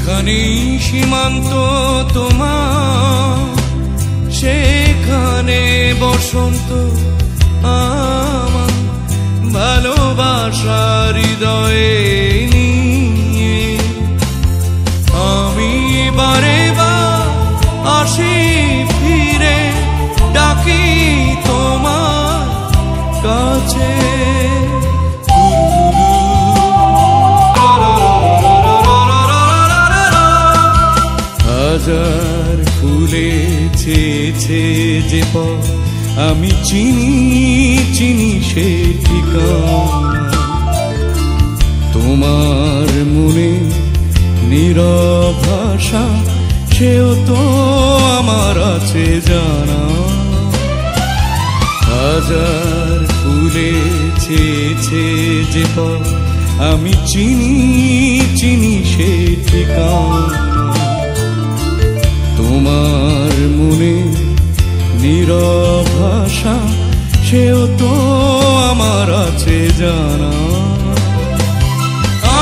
যেখানেই সীমান্ত তোমার সেখানে বসন্ত আমার ভালোবাসার হৃদয়ে নিয়ে আমি বারে বার আসি ফিরে ডাকি তোমার কাছে হাজার ফুলে ছেয়েছে যে পথ আমি চিনি চিনি সে ঠিকানা তোমার মনে নীরব ভাষা সেও তো আমার আছে জানা হাজার ফুলে ছেয়েছে যে পথ আমি চিনি চিনি সে ঠিকানা তোমার মনে নীরব ভাষা সেও তো আমার আছে জানা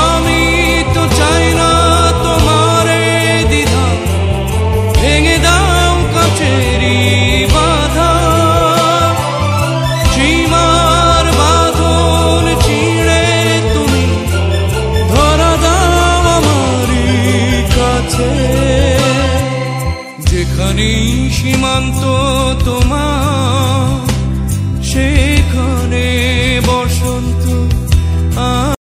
আমি তো চাই না তোমার দ্বিধা ভেঙে দাও কাছেরই বাধা সীমার বাঁধন ছিঁড়ে তুমি ধরা দাও আমারই কাছে যেখানেই সীমান্ত